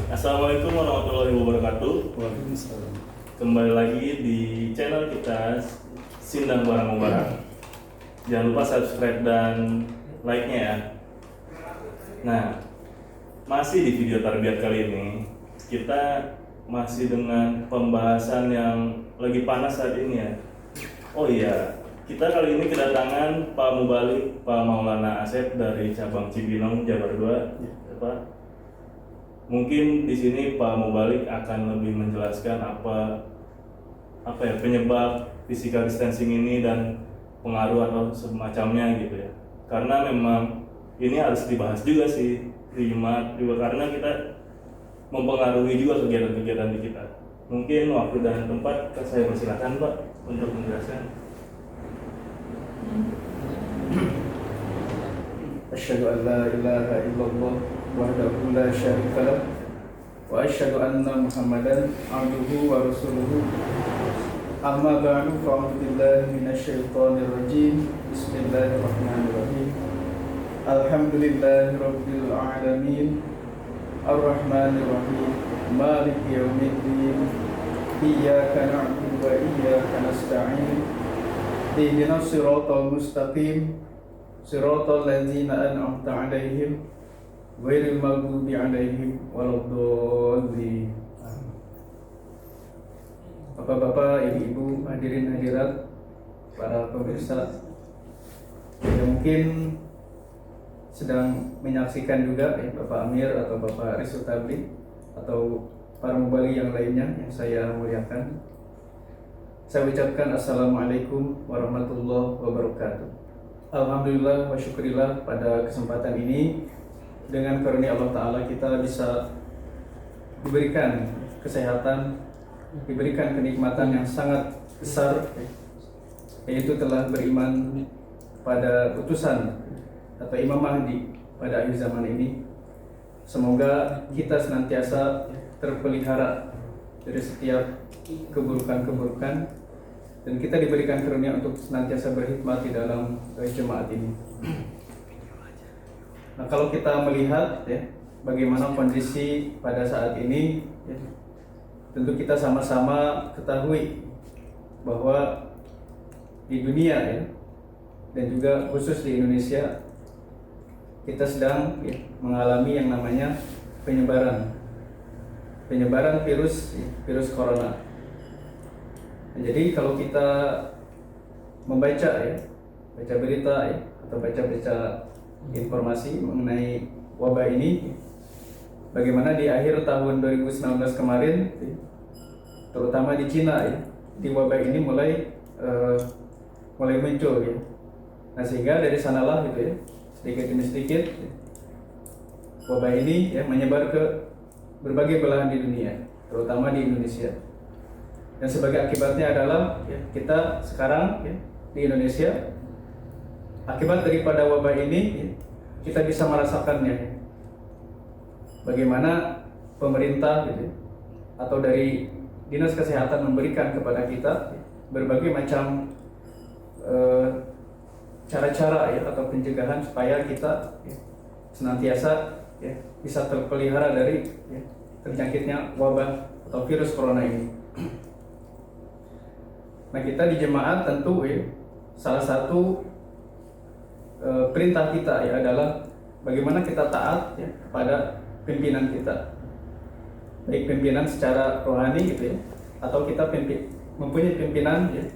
Assalamualaikum warahmatullahi wabarakatuh. Waalaikumsalam. Kembali lagi di channel kita Sindang Barang Barang. Jangan lupa subscribe dan like-nya ya. Nah, masih di video tarbiyat kali ini kita masih dengan pembahasan yang lagi panas saat ini ya. Oh iya, kita kali ini kedatangan Pak Mubalik, Pak Maulana Asep dari cabang Cibinong, Jabar 2. Pak, mungkin di sini Pak Mubalik akan lebih menjelaskan apa ya penyebab physical distancing ini dan pengaruh atau semacamnya gitu ya. Karena memang ini harus dibahas juga sih di Jumat juga karena kita mempengaruhi juga kegiatan-kegiatan di kita. Mungkin waktu dan tempat saya persilakan Pak untuk menjelaskan. Asyhadu an la ilaha illallah wahdahu la syarika lah wa asyhadu anna Muhammadan abduhu wa rasuluhu. Amma ba'du, fa'udzu billahi minasyaitonir rajim. Bismillahirrahmanirrahim. Alhamdulillahi rabbil alamin. Ar-Rahmanir Rahim. Maliki yaumiddin. Iyyaka na'budu wa iyyaka nasta'in. Ihdinas siratal mustaqim. Siratal ladzina an'amta 'alaihim ghairil maghdubi 'alaihim waladdallin. Bapak-bapak, ibu-ibu, hadirin hadirat, para pemirsa yang mungkin sedang menyaksikan juga Bapak Amir atau Bapak Rizul Tabli atau para mubali yang lainnya yang saya muliakan. Saya ucapkan Assalamualaikum warahmatullahi wabarakatuh. Alhamdulillah wa syukurillah, pada kesempatan ini dengan karunia Allah Ta'ala kita bisa diberikan kesehatan, diberikan kenikmatan yang sangat besar, yaitu telah beriman pada utusan atau Imam Mahdi pada akhir zaman ini. Semoga kita senantiasa terpelihara dari setiap keburukan-keburukan dan kita diberikan karunia untuk senantiasa berkhidmat di dalam jemaat ini. Nah, kalau kita melihat ya bagaimana kondisi pada saat ini ya, tentu kita sama-sama ketahui bahwa di dunia ya, dan juga khusus di Indonesia kita sedang ya, mengalami yang namanya penyebaran virus corona. Nah, jadi kalau kita membaca ya, baca berita ya, atau baca informasi mengenai wabah ini, bagaimana di akhir tahun 2019 kemarin, terutama di Cina ya, di wabah ini mulai muncul ya. Nah, sehingga dari sanalah gitu ya, sedikit demi sedikit wabah ini ya menyebar ke berbagai belahan di dunia, terutama di Indonesia. Dan sebagai akibatnya adalah ya, kita sekarang ya, di Indonesia, akibat daripada wabah ini ya, kita bisa merasakannya ya. Bagaimana pemerintah gitu, atau dari dinas kesehatan memberikan kepada kita ya, berbagai macam cara-cara ya, atau pencegahan supaya kita ya, senantiasa ya, bisa terpelihara dari ya, terjangkitnya wabah atau virus corona ini. Nah, kita di jemaat tentu ya, salah satu perintah kita ya adalah bagaimana kita taat ya, kepada pimpinan kita, baik pimpinan secara rohani gitu ya, atau kita mempunyai pimpinan ya,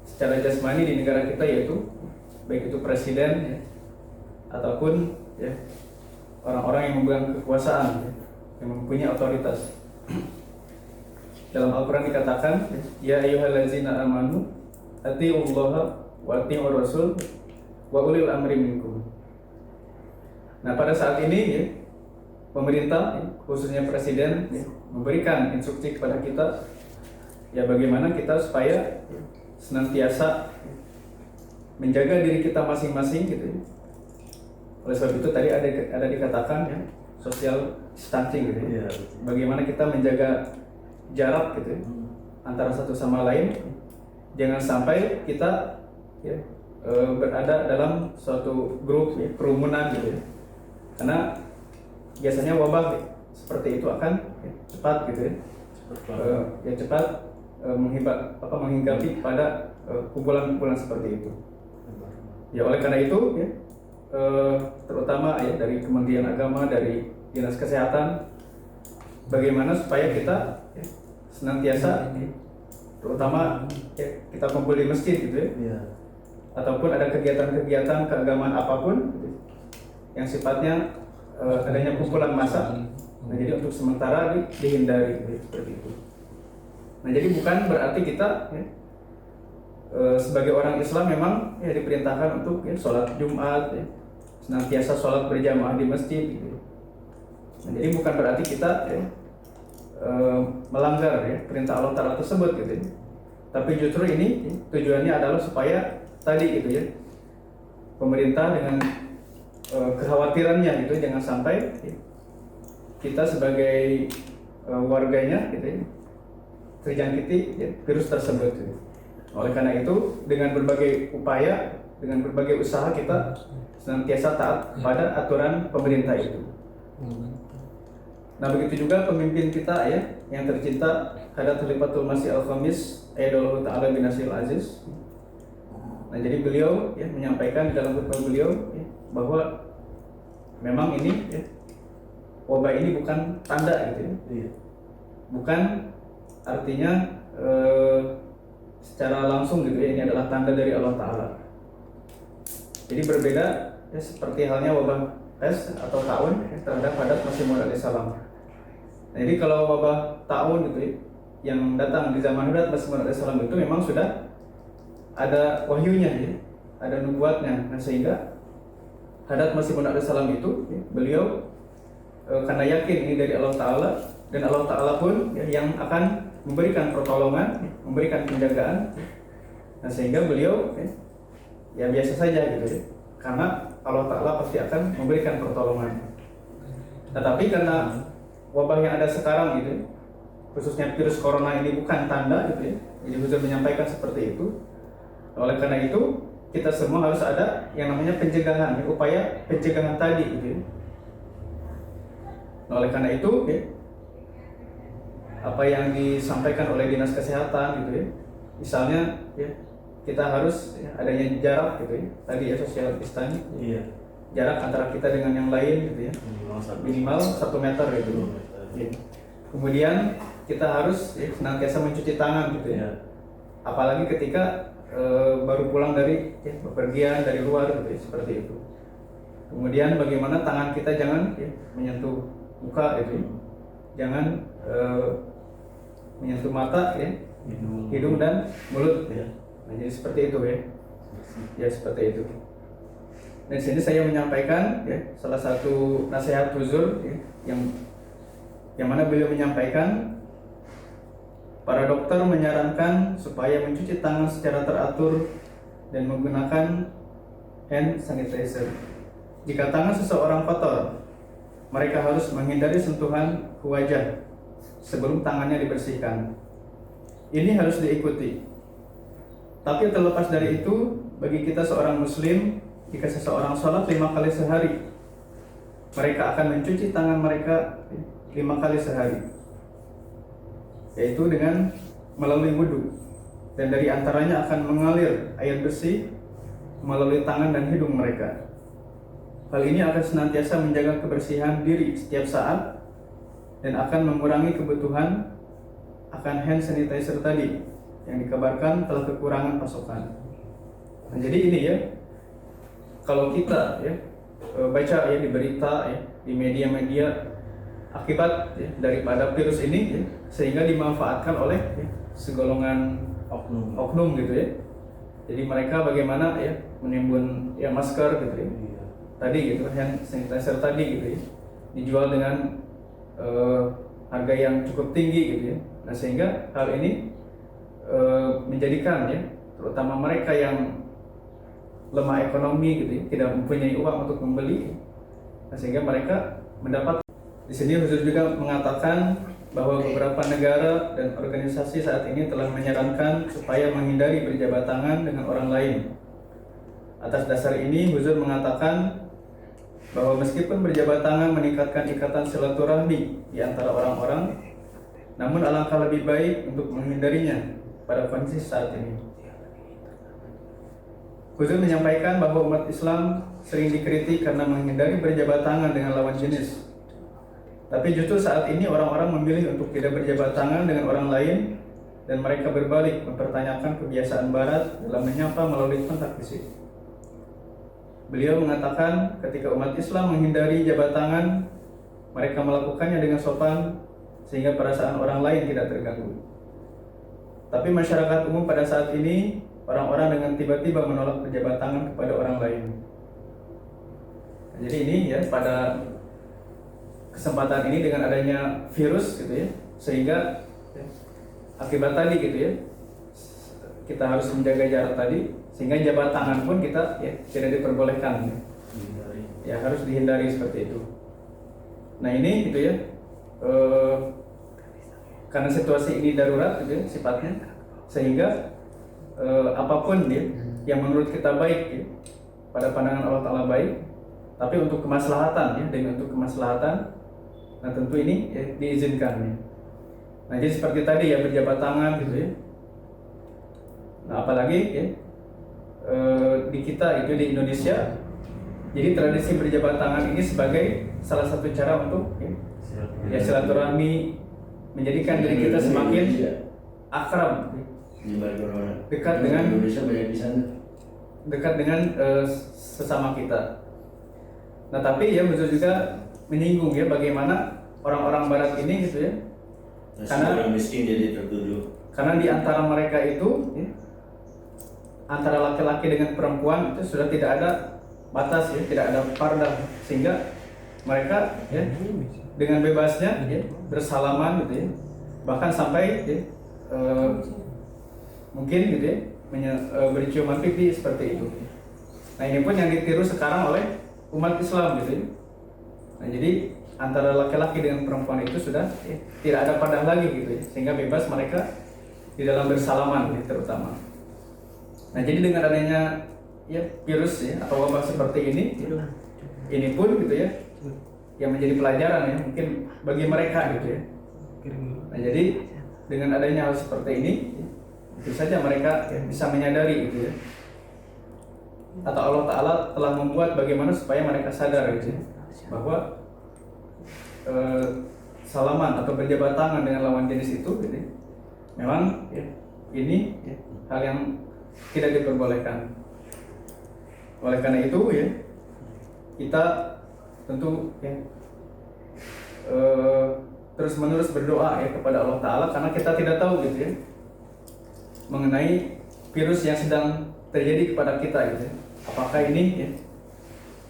secara jasmani di negara kita, yaitu baik itu presiden ya, ataupun ya, orang-orang yang memegang kekuasaan ya, yang mempunyai otoritas. Dalam Al-Quran dikatakan, ya ayyuhallazina amanu atiullaha wa atiur rasul wa ulil amri minkum. Nah, pada saat ini ya, pemerintah ya, khususnya presiden ya, memberikan instruksi kepada kita ya bagaimana kita supaya ya, senantiasa ya, menjaga diri kita masing-masing gitu ya. Oleh sebab itu tadi ada dikatakan ya social distancing gitu ya. Bagaimana kita menjaga jarak gitu ya, antara satu sama lain, jangan sampai kita ya, berada dalam suatu grup ya, kerumunan gitu ya. Karena biasanya wabah seperti itu akan cepat gitu ya, cepat menghinggapi pada kumpulan-kumpulan seperti itu. Ya oleh karena itu ya, terutama ya dari Kementerian Agama, dari Dinas Kesehatan, bagaimana supaya kita ya, senantiasa terutama ya, kita kumpul di masjid gitu ya, ataupun ada kegiatan-kegiatan keagamaan apapun gitu, yang sifatnya adanya kumpulan massa. Nah jadi untuk sementara dihindari gitu, seperti itu. Nah jadi bukan berarti kita ya, sebagai orang Islam memang ya diperintahkan untuk ya, sholat Jumat ya, senantiasa sholat berjamaah di masjid gitu. Nah, jadi bukan berarti kita ya, melanggar ya, perintah Allah Ta'ala tersebut gitu ya. Tapi justru ini ya, tujuannya adalah supaya tadi gitu ya, pemerintah dengan kekhawatirannya gitu jangan sampai ya, kita sebagai warganya gitu ya, terjangkiti ya, virus tersebut gitu. Oleh karena itu dengan berbagai upaya, dengan berbagai usaha kita senantiasa taat pada aturan pemerintah itu. Nah begitu juga pemimpin kita ya yang tercinta Hadrat Khalifatul Masih Al-Khamis Ayyadallahu Ta'ala Binasil Aziz. Nah jadi beliau ya menyampaikan di dalam khutbah beliau ya, bahwa memang ini ya, wabah ini bukan tanda gitu ya, bukan artinya secara langsung gitu ya ini adalah tanda dari Allah Ta'ala. Jadi berbeda ya, seperti halnya wabah pes atau taun ya, terhadap Hadrat Masih Maud alaihissalam. Nah, jadi kalau wabah taun gitu ya, yang datang di zaman Hadrat Masih Maud alaihissalam itu memang sudah ada wahyunya ya, ada nubuatnya. Nah sehingga Hadrat Masih Maud alaihissalam itu ya, beliau karena yakin ini dari Allah Ta'ala, dan Allah Ta'ala pun ya, yang akan memberikan pertolongan, memberikan penjagaan. Nah sehingga beliau ya biasa saja gitu ya, karena Allah Ta'ala pasti akan memberikan pertolongan. Tetapi karena wabah yang ada sekarang gitu ya, khususnya virus corona ini bukan tanda gitu ya, jadi Huzur menyampaikan seperti itu. Oleh karena itu kita semua harus ada yang namanya pencegahan ya, upaya pencegahan tadi gitu ya. Oleh karena itu ya, apa yang disampaikan oleh Dinas Kesehatan gitu ya, misalnya ya, kita harus ya, adanya jarak gitu ya, tadi ya social distancing, jarak antara kita dengan yang lain gitu ya, minimal 1 meter gitu ya. Kemudian kita harus ya, senantiasa mencuci tangan gitu ya, apalagi ketika baru pulang dari ya, bepergian dari luar gitu ya, seperti itu. Kemudian bagaimana tangan kita jangan ya, menyentuh muka gitu ya, jangan menyentuh mata ya, hidung dan mulut ya. Nah, jadi seperti itu ya. Ya seperti itu. Dan sini saya menyampaikan ya, salah satu nasihat Huzur ya, yang mana beliau menyampaikan para dokter menyarankan supaya mencuci tangan secara teratur dan menggunakan hand sanitizer. Jika tangan seseorang kotor, mereka harus menghindari sentuhan ke wajah sebelum tangannya dibersihkan. Ini harus diikuti. Tapi terlepas dari itu, bagi kita seorang muslim, jika seseorang sholat 5 kali sehari, mereka akan mencuci tangan mereka 5 kali sehari, yaitu dengan melalui wudhu, dan dari antaranya akan mengalir air bersih melalui tangan dan hidung mereka. Hal ini akan senantiasa menjaga kebersihan diri setiap saat dan akan mengurangi kebutuhan akan hand sanitizer tadi yang dikabarkan telah kekurangan pasokan. Nah, jadi ini ya, kalau kita ya baca ya di berita ya, di media-media akibat ya, daripada virus ini ya, sehingga dimanfaatkan oleh ya, segolongan oknum gitu ya. Jadi mereka bagaimana ya menimbun ya masker gitu ya. Tadi gitu hand sanitizer tadi gitu ya, dijual dengan harga yang cukup tinggi gitu ya. Nah sehingga hal ini menjadikan ya terutama mereka yang lemah ekonomi gitu ya, tidak mempunyai uang untuk membeli. Nah, sehingga mereka mendapat. Di sini Huzur juga mengatakan bahwa beberapa negara dan organisasi saat ini telah menyarankan supaya menghindari berjabat tangan dengan orang lain. Atas dasar ini Huzur mengatakan bahwa meskipun berjabat tangan meningkatkan ikatan silaturahmi di antara orang-orang, namun alangkah lebih baik untuk menghindarinya pada kondisi saat ini. Huzur menyampaikan bahwa umat Islam sering dikritik karena menghindari berjabat tangan dengan lawan jenis. Tapi justru saat ini orang-orang memilih untuk tidak berjabat tangan dengan orang lain, dan mereka berbalik mempertanyakan kebiasaan Barat dalam menyapa melalui kontak fisik. Beliau mengatakan ketika umat Islam menghindari jabat tangan, mereka melakukannya dengan sopan sehingga perasaan orang lain tidak terganggu. Tapi masyarakat umum pada saat ini, orang-orang dengan tiba-tiba menolak berjabat tangan kepada orang lain. Jadi ini ya, pada kesempatan ini dengan adanya virus gitu ya, sehingga ya, akibat tadi gitu ya, kita harus menjaga jarak tadi, sehingga jabat tangan pun kita ya tidak diperbolehkan ya. Ya harus dihindari seperti itu. Nah ini gitu ya, karena situasi ini darurat gitu ya sifatnya, sehingga apapun ya yang menurut kita baik ya, pada pandangan Allah Ta'ala baik, tapi untuk kemaslahatan ya, dengan untuk kemaslahatan, nah tentu ini ya, diizinkan ya. Nah jadi seperti tadi ya, berjabat tangan gitu ya. Nah apalagi ya, di kita itu di Indonesia, jadi tradisi berjabat tangan ini sebagai salah satu cara untuk ya silaturahmi, menjadikan diri kita semakin akrab, dekat dengan Indonesia banyak di sana. dekat dengan sesama kita. Nah tapi ya betul juga menyinggung ya bagaimana orang-orang Barat ini gitu ya, karena orang miskin jadi tertuduh. karena di antara mereka itu ya, antara laki-laki dengan perempuan itu sudah tidak ada batas ya, tidak ada pardah, sehingga mereka ya dengan bebasnya ya, bersalaman gitu ya, bahkan sampai ya, mungkin gitu ya berciuman pipi seperti itu. Nah ini pun yang ditiru sekarang oleh umat Islam gitu ya. Nah jadi antara laki-laki dengan perempuan itu sudah ya, tidak ada pardah lagi gitu ya, sehingga bebas mereka di dalam bersalaman ya, terutama. Nah jadi dengan adanya ya virus ya atau wabah seperti ini pun gitu ya yang menjadi pelajaran ya mungkin bagi mereka gitu ya. Nah jadi dengan adanya hal seperti ini tentu saja mereka ya, bisa menyadari gitu ya, atau Allah Ta'ala telah membuat bagaimana supaya mereka sadar gitu ya, bahwa salaman atau berjabat tangan dengan lawan jenis itu gitu ya, memang ya, ini ya, hal yang tidak diperbolehkan. Oleh karena itu ya kita tentu ya, terus-menerus berdoa ya kepada Allah Ta'ala, karena kita tidak tahu gitu ya mengenai virus yang sedang terjadi kepada kita gitu ya. Apakah ini ya,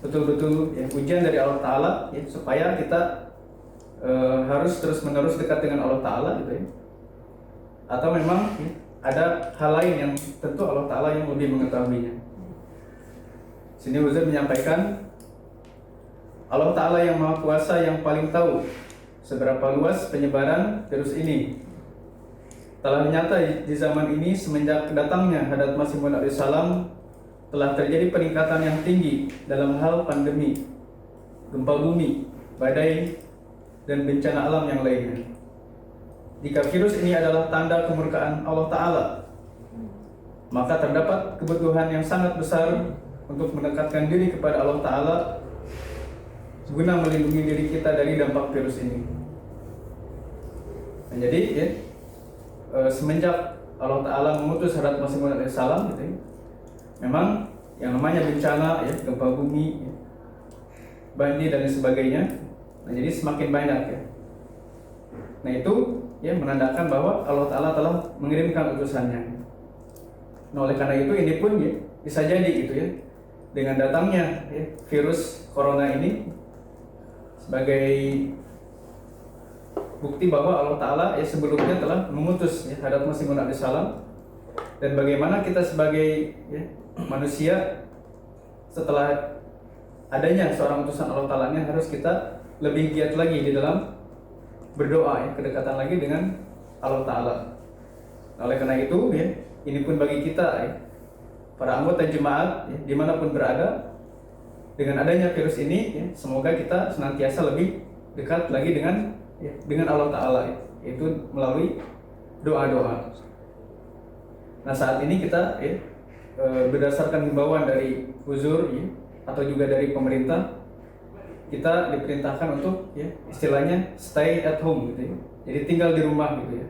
betul-betul ya, ujian dari Allah Ta'ala ya, supaya kita harus terus-menerus dekat dengan Allah Ta'ala gitu ya, atau memang ya, ada hal lain yang tentu Allah Ta'ala yang lebih mengetahuinya. Sini Huzur menyampaikan Allah Ta'ala yang Maha Kuasa yang paling tahu seberapa luas penyebaran virus ini. Telah nyata di zaman ini semenjak kedatangnya Hadrat Masih Maud alaihissalam telah terjadi peningkatan yang tinggi dalam hal pandemi, gempa bumi, badai, dan bencana alam yang lainnya. Jika virus ini adalah tanda kemurkaan Allah Ta'ala, maka terdapat kebutuhan yang sangat besar untuk mendekatkan diri kepada Allah Ta'ala guna melindungi diri kita dari dampak virus ini. Nah, jadi ya, semenjak Allah Ta'ala mengutus Hadrat Masih Maud alaihissalam gitu ya, memang yang namanya bencana ya, gempa bumi ya, banjir dan sebagainya, nah jadi semakin banyak ya. Nah itu ya menandakan bahwa Allah Ta'ala telah mengirimkan utusannya. Nah oleh karena itu ini pun ya, bisa jadi gitu ya, dengan datangnya ya, virus corona ini sebagai bukti bahwa Allah Ta'ala ya sebelumnya telah mengutus ya, Hadrat Masih Maud alaihissalam, dan bagaimana kita sebagai ya, manusia setelah adanya seorang utusan Allah Ta'ala ini harus kita lebih giat lagi di dalam berdoa ya, kedekatan lagi dengan Allah Ta'ala. Oleh karena itu ya, ini pun bagi kita ya, para anggota jemaat ya, dimanapun berada, dengan adanya virus ini, ya, semoga kita senantiasa lebih dekat lagi dengan Allah Ta'ala, yaitu melalui doa-doa. Nah, saat ini kita berdasarkan himbauan dari Huzur, ya, atau juga dari pemerintah, kita diperintahkan untuk, ya, istilahnya stay at home gitu ya. Jadi tinggal di rumah gitu ya.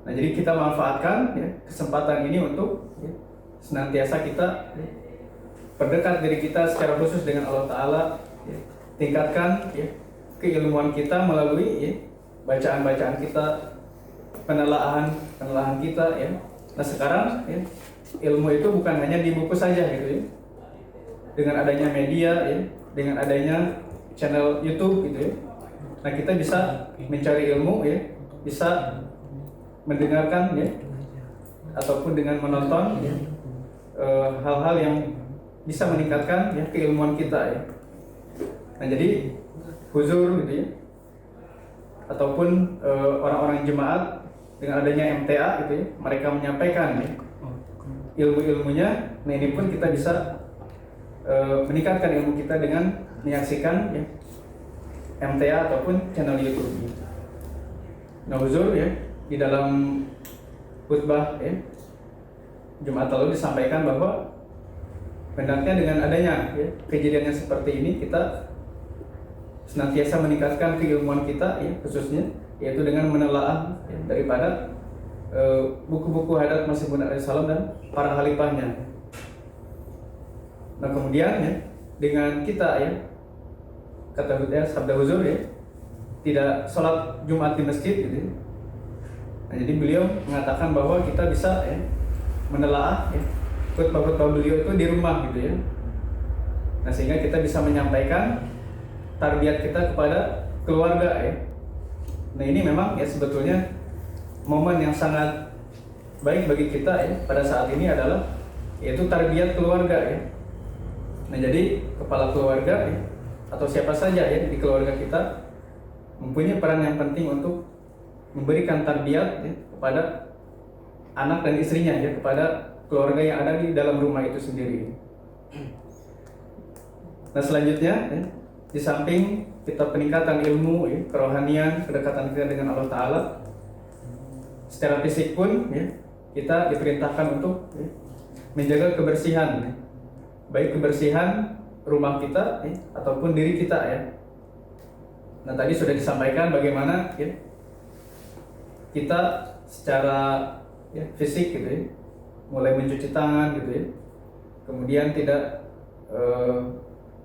Nah, jadi kita manfaatkan, ya, kesempatan ini untuk, ya, senantiasa kita, ya, perdekat diri kita secara khusus dengan Allah Ta'ala, ya, tingkatkan, ya, keilmuan kita melalui, ya, bacaan-bacaan kita, penelaahan kita, ya. Nah, sekarang, ya, ilmu itu bukan hanya di buku saja gitu ya. Dengan adanya media, ya, dengan adanya channel YouTube gitu ya. Nah, kita bisa mencari ilmu, ya, bisa mendengarkan, ya, ataupun dengan menonton, ya, hal-hal yang bisa meningkatkan, ya, keilmuan kita ya. Nah, jadi Huzur gitu ya, ataupun orang-orang jemaat dengan adanya MTA gitu ya, mereka menyampaikan, ya, ilmu-ilmunya. Nah, ini pun kita bisa meningkatkan ilmu kita dengan menyaksikan, ya, MTA ataupun channel YouTube. Nah, Huzur, ya, di dalam khutbah, ya, Jumat lalu disampaikan bahwa hendaknya dengan adanya, ya, kejadian yang seperti ini kita senantiasa meningkatkan keilmuan kita, ya, khususnya yaitu dengan menelaah, ya, daripada buku-buku Hadrat Masih Maud alaihissalam dan para khalifahnya. Nah, kemudian, ya, dengan kita, ya, kata sabda Huzur, ya, tidak sholat Jumat di masjid gitu ya. Nah, jadi beliau mengatakan bahwa kita bisa, ya, menelaah, ya, khutbah-khutbah beliau itu di rumah gitu ya. Nah, sehingga kita bisa menyampaikan tarbiyat kita kepada keluarga, ya. Nah, ini memang, ya, sebetulnya momen yang sangat baik bagi kita, ya, pada saat ini adalah yaitu tarbiyat keluarga, ya. Nah, jadi kepala keluarga, ya, atau siapa saja, ya, di keluarga kita mempunyai peran yang penting untuk memberikan tarbiyat, ya, kepada anak dan istrinya, ya, kepada keluarga yang ada di dalam rumah itu sendiri. Nah, selanjutnya, ya, di samping kita peningkatan ilmu, ya, kerohanian, kedekatan kita dengan Allah Ta'ala, secara fisik pun, ya, kita diperintahkan untuk, ya, menjaga kebersihan, ya, baik kebersihan rumah kita, ya, ataupun diri kita, ya. Nah, tadi sudah disampaikan bagaimana, ya, kita secara, ya, fisik gitu ya, mulai mencuci tangan gitu ya, kemudian tidak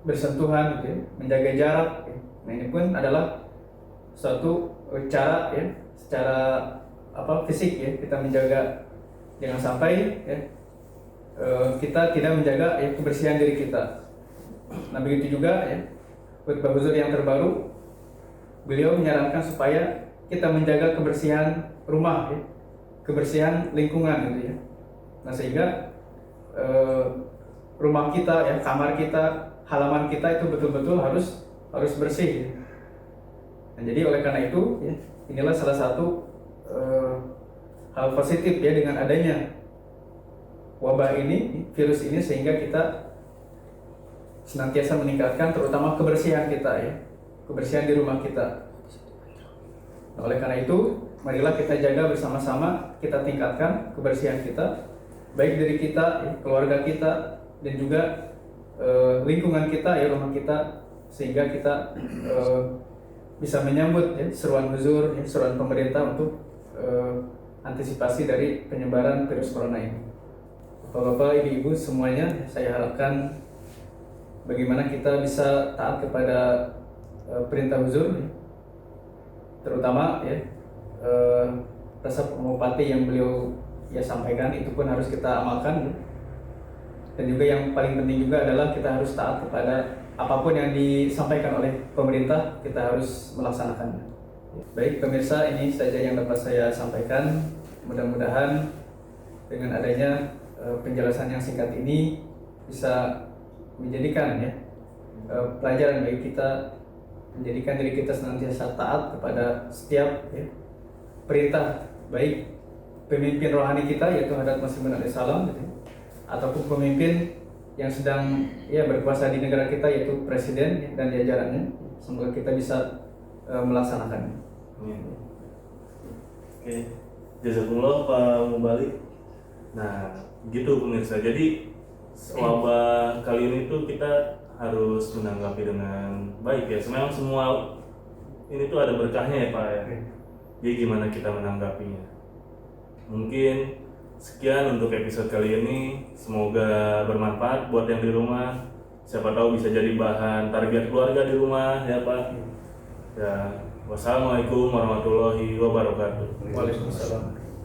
bersentuhan gitu ya, menjaga jarak, ya. Nah, ini pun adalah suatu cara, ya, secara fisik, ya, kita menjaga, jangan sampai, ya, kita tidak menjaga, ya, kebersihan diri kita. Nah, begitu juga, ya, khutbah Huzur yang terbaru, beliau menyarankan supaya kita menjaga kebersihan rumah, ya, kebersihan lingkungan gitu ya. Nah, sehingga rumah kita, ya, kamar kita, halaman kita itu betul-betul harus bersih, ya. Nah, jadi oleh karena itu, ya, inilah salah satu hal positif, ya, dengan adanya wabah ini, virus ini, sehingga kita senantiasa meningkatkan terutama kebersihan kita, ya, kebersihan di rumah kita. Nah, oleh karena itu, marilah kita jaga bersama-sama, kita tingkatkan kebersihan kita, baik dari kita, ya, keluarga kita, dan juga lingkungan kita, ya, rumah kita, sehingga kita bisa menyambut, ya, seruan Huzur, ya, seruan pemerintah untuk antisipasi dari penyebaran virus corona ini. Bapak-bapak, ibu-ibu semuanya, saya harapkan bagaimana kita bisa taat kepada perintah Huzur, ya, terutama, ya, resep homopati yang beliau, ya, sampaikan itu pun harus kita amalkan, ya. Dan juga yang paling penting juga adalah kita harus taat kepada apapun yang disampaikan oleh pemerintah, kita harus melaksanakannya. Baik pemirsa, ini saja yang dapat saya sampaikan. Mudah-mudahan dengan adanya penjelasan yang singkat ini bisa menjadikan, ya, pelajaran bagi kita, menjadikan diri kita senantiasa taat kepada setiap, ya, perintah, baik pemimpin rohani kita yaitu Hadrat Masih Maud alaihissalam, gitu, ataupun pemimpin yang sedang ya berkuasa di negara kita, yaitu presiden dan jajarannya. Semoga kita bisa melaksanakannya. Oke, jazakumullah Pak Mubalik. Nah, gitu pemirsa. Jadi wabah kali ini tuh kita harus menanggapi dengan baik ya. Memang semua ini tuh ada berkahnya ya Pak ya. Jadi gimana kita menanggapinya? Mungkin sekian untuk episode kali ini. Semoga bermanfaat buat yang di rumah. Siapa tahu bisa jadi bahan target keluarga di rumah ya Pak. Ya, wassalamualaikum warahmatullahi wabarakatuh. Waalaikumsalam.